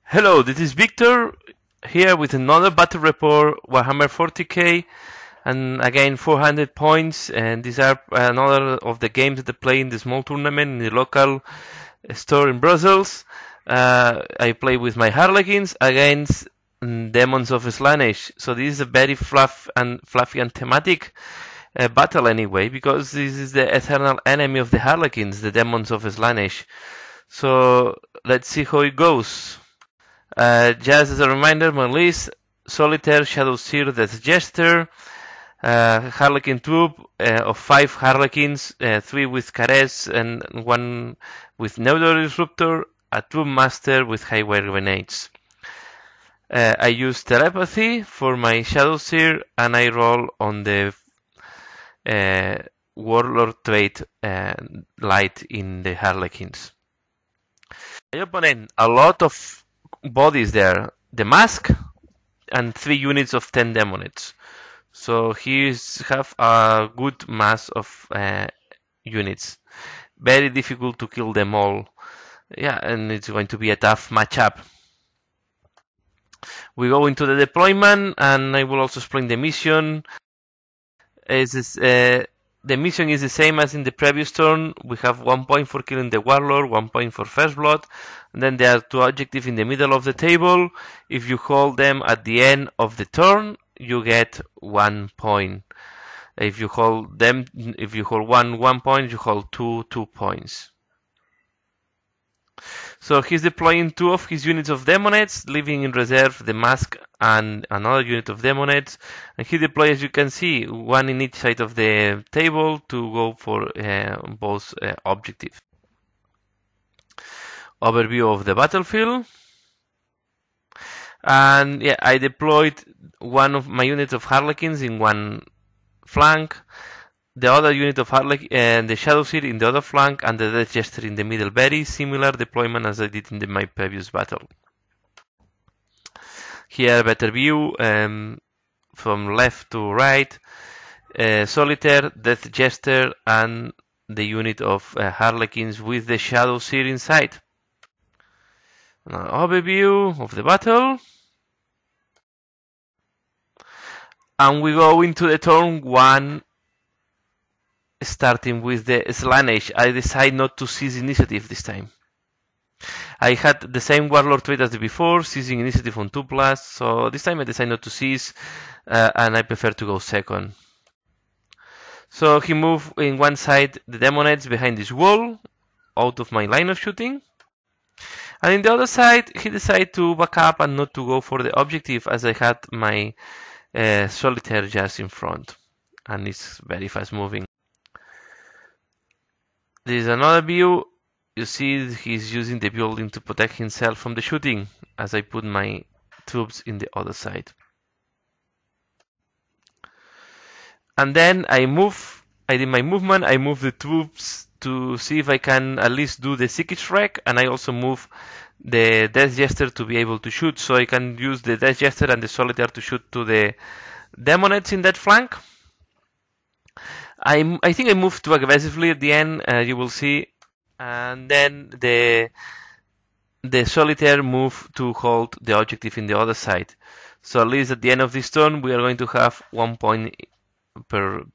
Hello, this is Victor here with another battle report, Warhammer 40K, and again 400 points. And these are another of the games that I play in the small tournament in the local store in Brussels. I play with my Harlequins against Daemons of Slaanesh. So this is a very fluffy and thematic battle anyway, because this is the eternal enemy of the Harlequins, the Daemons of Slaanesh. So let's see how it goes. Just as a reminder, my list: Solitaire, Shadowseer, Death Jester, Harlequin troop of 5 Harlequins, 3 with Caress and 1 with Neutral Disruptor, a Troop Master with Highwire Grenades. I use Telepathy for my Shadowseer, and I roll on the Warlord trait light in the Harlequins. My opponent, a lot of bodies there, the mask and 3 units of 10 demonids. So he's have a good mass of units. Very difficult to kill them all. Yeah, and it's going to be a tough matchup. We go into the deployment, and I will also explain the mission. The mission is the same as in the previous turn. We have 1 point for killing the Warlord, 1 point for First Blood. And then there are 2 objectives in the middle of the table. If you hold them at the end of the turn, you get 1 point. If you hold 1 point, you hold 2 points. So he's deploying 2 of his units of Demonids, leaving in reserve the Mask and another unit of Demonids. And he deploys, as you can see, 1 in each side of the table to go for both objectives. Overview of the battlefield. And yeah, I deployed 1 of my units of Harlequins in 1 flank, the other unit of Harlequin and the Shadowseer in the other flank, and the Death Jester in the middle. Very similar deployment as I did in my previous battle. Here, better view from left to right. Solitaire, Death Jester, and the unit of Harlequins with the Shadowseer inside. Now, overview of the battle. And we go into the turn 1, starting with the Slaanesh. I decide not to seize initiative this time. I had the same Warlord trait as before, seizing initiative on 2+, so this time I decide not to seize, and I prefer to go second. So he moved in one side the Demonids behind this wall, out of my line of shooting. And in the other side, he decided to back up and not to go for the objective, as I had my Solitaire just in front. And it's very fast moving. There is another view. You see he's using the building to protect himself from the shooting, as I put my troops in the other side. And then I did my movement, I moved the troops to see if I can at least do the Psychic Wreck, and I also move the Death Jester to be able to shoot, so I can use the Death Jester and the Solitaire to shoot to the Demonids in that flank. I think I moved too aggressively at the end, you will see, and then the Solitaire moved to hold the objective in the other side. So at least at the end of this turn, we are going to have 1 point per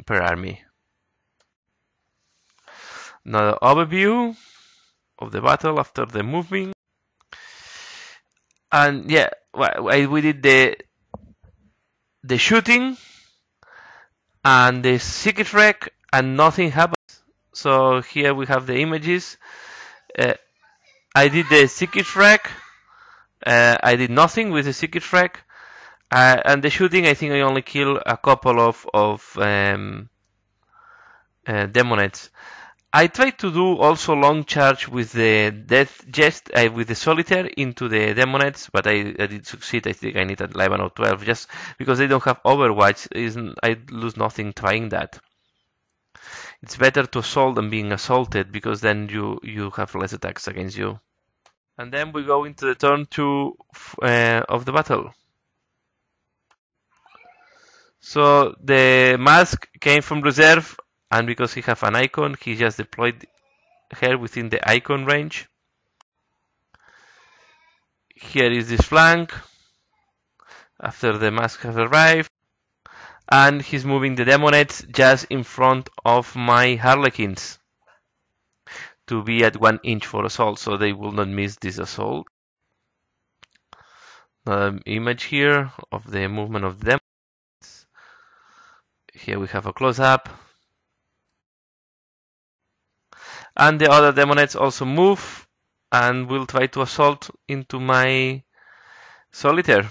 army. Another overview of the battle after the moving. And yeah, we did the shooting and the Secret Wreck, and nothing happened. So here we have the images. I did the Secret Wreck. I did nothing with the Secret Wreck. And the shooting, I think I only killed a couple of Demonids. I tried to do also long charge with the Death Jester, with the Solitaire into the Demonids, but I did succeed. I think I need 11 or 12, just because they don't have Overwatch. I lose nothing trying that. It's better to assault than being assaulted, because then you have less attacks against you. And then we go into the turn 2 of the battle. So the Mask came from reserve, and because he have an icon, he just deployed her within the icon range. Here is this flank after the mask has arrived, and he's moving the Demonettes just in front of my Harlequins to be at 1 inch for assault, so they will not miss this assault. Image here of the movement of the Demonettes. Here we have a close-up. And the other Demonettes also move and will try to assault into my Solitaire.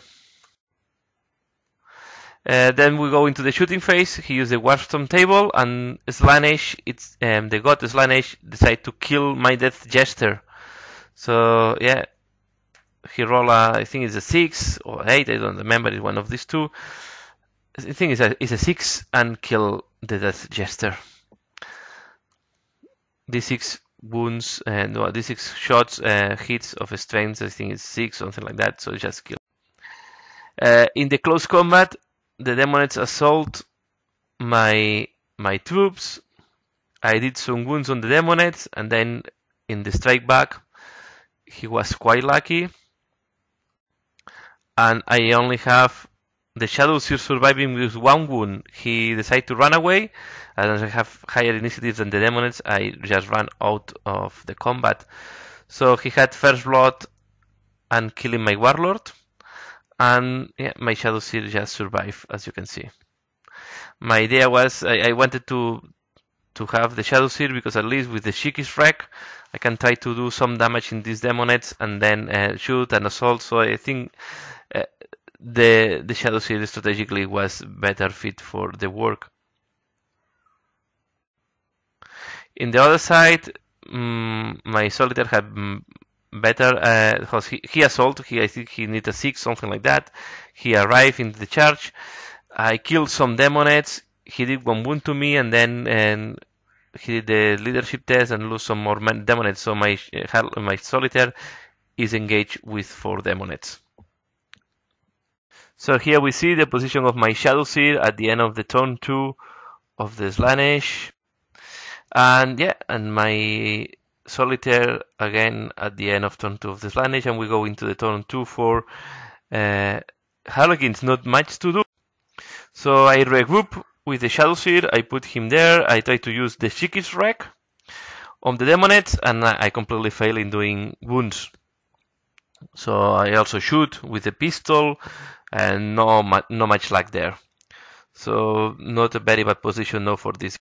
Then we go into the shooting phase. He used the Warstorm table, and Slaanesh, the god Slaanesh, decided to kill my Death Jester. So yeah, he rolled I think it's a 6 or 8, I don't remember, it's one of these two. I think it's a 6 and kill the Death Jester. D6 wounds, no, D6 shots, hits of strength, I think it's 6, something like that, so just kill. In the close combat, the Demonettes assault my troops. I did some wounds on the Demonettes, and then in the strike back, he was quite lucky. And I only have the Shadowseer surviving with 1 wound. He decided to run away, and as I have higher initiative than the Demonettes, I just ran out of the combat. So he had first blood and killing my Warlord. And yeah, my Shadowseer just survived, as you can see. My idea was I wanted to have the Shadowseer because at least with the Shikis Wreck I can try to do some damage in these Demonettes and then shoot and assault. So I think the Shadowseer strategically was better fit for the work. In the other side, my Solitaire had better because he assaulted. I think he needed a 6, something like that. He arrived in the charge. I killed some Demonettes. He did 1 wound to me, and then he did the leadership test and lose some more Demonettes. So my Solitaire is engaged with 4 Demonettes. So here we see the position of my Shadowseer at the end of the turn 2 of the Slaanesh, and yeah, and my Solitaire again at the end of turn 2 of the Slaanesh, and we go into the turn 2 for Harlequins. Not much to do. So I regroup with the Shadowseer, I put him there, I try to use the Shikis Wreck on the Demonettes, and I completely fail in doing wounds. So I also shoot with the pistol, and no much luck there. So not a very bad position now for this.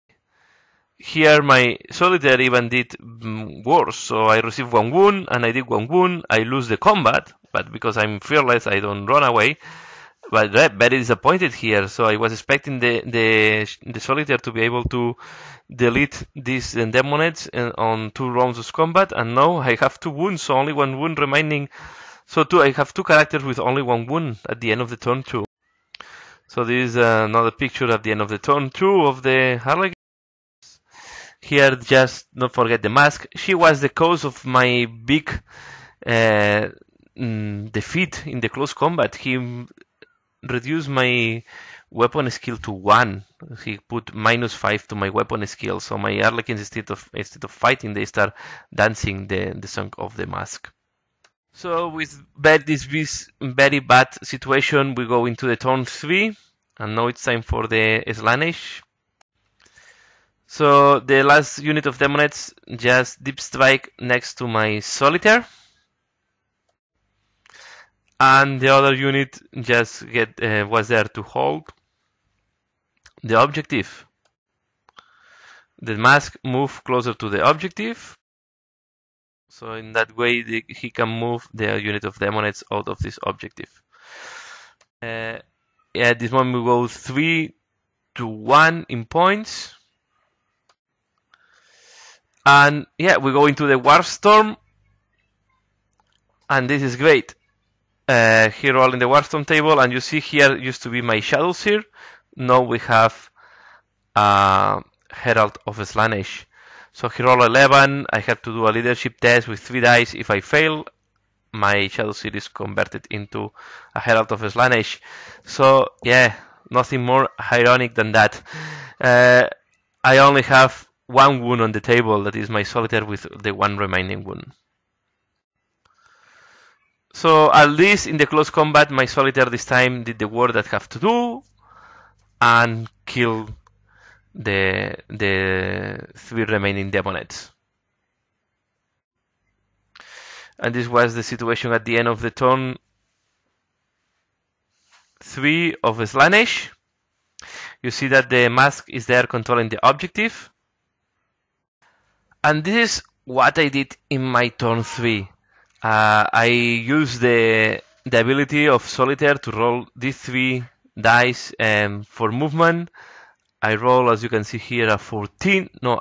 Here my Solitaire even did worse, so I received 1 wound, and I did 1 wound, I lose the combat, but because I'm fearless I don't run away. But very disappointed here, so I was expecting the Solitaire to be able to delete these Demonettes on 2 rounds of combat, and now I have 2 wounds, so only 1 wound remaining. So I have 2 characters with only 1 wound at the end of the turn 2. So this is another picture at the end of the turn 2 of the Harlequins. Here, just don't forget the mask. She was the cause of my big defeat in the close combat. He reduced my weapon skill to 1. He put -5 to my weapon skill. So my Harlequins, instead of fighting, they start dancing the song of the mask. So with this very bad situation, we go into the turn 3, and now it's time for the Slaanesh. So the last unit of Demonettes just deep strike next to my Solitaire, and the other unit just was there to hold the objective. The mask moved closer to the objective, so in that way he can move the unit of Demonettes out of this objective. At this moment we go 3-1 in points. And yeah, we go into the Warstorm, and this is great. Here all in the Warstorm table, and you see here used to be my Shadowseer. Now we have Herald of Slaanesh. So he rolled 11. I have to do a leadership test with 3 dice. If I fail, my Shadowseer is converted into a Herald of Slaanesh. So yeah, nothing more ironic than that. I only have 1 wound on the table, that is my Solitaire with the 1 remaining wound. So at least in the close combat, my solitaire this time did the work that I have to do and kill the 3 remaining demonettes. And this was the situation at the end of the turn 3 of Slaanesh. You see that the mask is there controlling the objective. And this is what I did in my turn 3. I used the ability of Solitaire to roll these 3 dice for movement. I roll, as you can see here, a 14. No,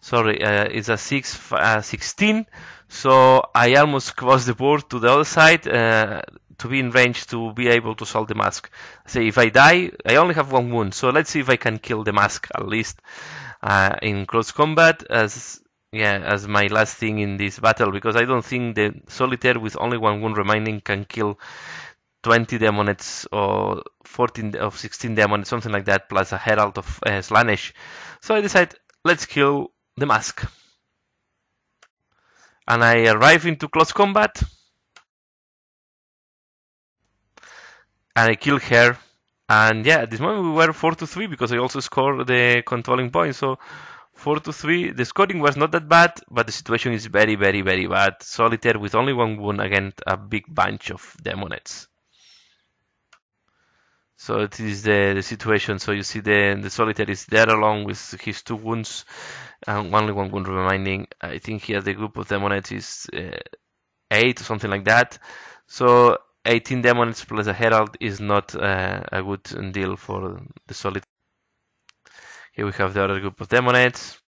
it's a 16. So I almost crossed the board to the other side to be in range to be able to solve the mask. Say if I die, I only have 1 wound. So let's see if I can kill the mask at least in close combat as my last thing in this battle, because I don't think the Solitaire with only 1 wound remaining can kill 20 demonettes or 14 or 16 demonettes, something like that, plus a Herald of Slaanesh. So I decided, let's kill the mask. And I arrive into close combat. And I kill her. And yeah, at this moment we were 4-3 because I also scored the controlling point. So 4-3. The scoring was not that bad, but the situation is very, very, very bad. Solitaire with only 1 wound against a big bunch of demonettes. So it is the situation. So you see the Solitaire is there along with his 2 wounds and only 1 wound remaining. I think here the group of demonettes is 8 or something like that. So 18 demonettes plus a Herald is not a good deal for the Solitaire. Here we have the other group of demonettes.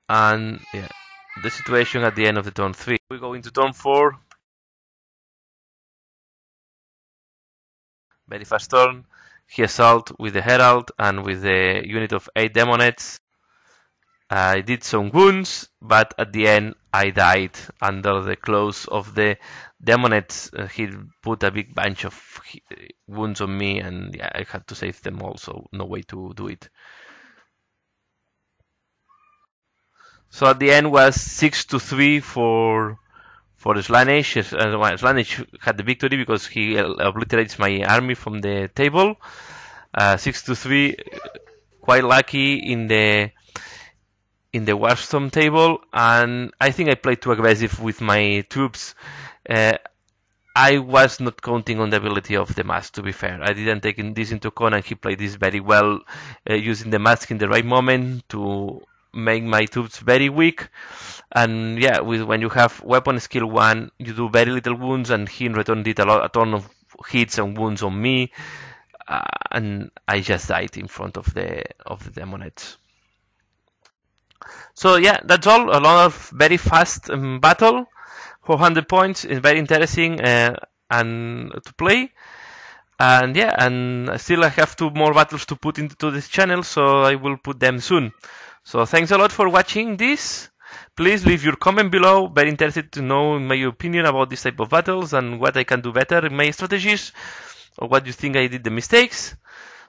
And yeah, the situation at the end of the turn 3. We go into turn 4. Very fast turn. He assault with the Herald and with the unit of 8 demonettes. I did some wounds, but at the end I died under the claws of the demonettes. He put a big bunch of wounds on me, and yeah, I had to save them all, so no way to do it. So at the end was 6-3 for Slaanesh. Slaanesh had the victory because he obliterates my army from the table. 6-3, quite lucky in the Warstorm table, and I think I played too aggressive with my troops. I was not counting on the ability of the mask, to be fair. I didn't take this into account, and he played this very well, using the mask in the right moment to make my troops very weak. And yeah, when you have weapon skill 1, you do very little wounds, and he in return did a ton of hits and wounds on me, and I just died in front of the demonettes. So yeah, that's all. A lot of very fast battle. 400 points is very interesting and to play. And yeah, and still I have 2 more battles to put into this channel, so I will put them soon. So thanks a lot for watching this. Please leave your comment below. Very interested to know my opinion about this type of battles and what I can do better in my strategies, or what you think I did the mistakes.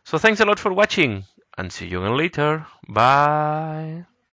So thanks a lot for watching, and see you again later. Bye.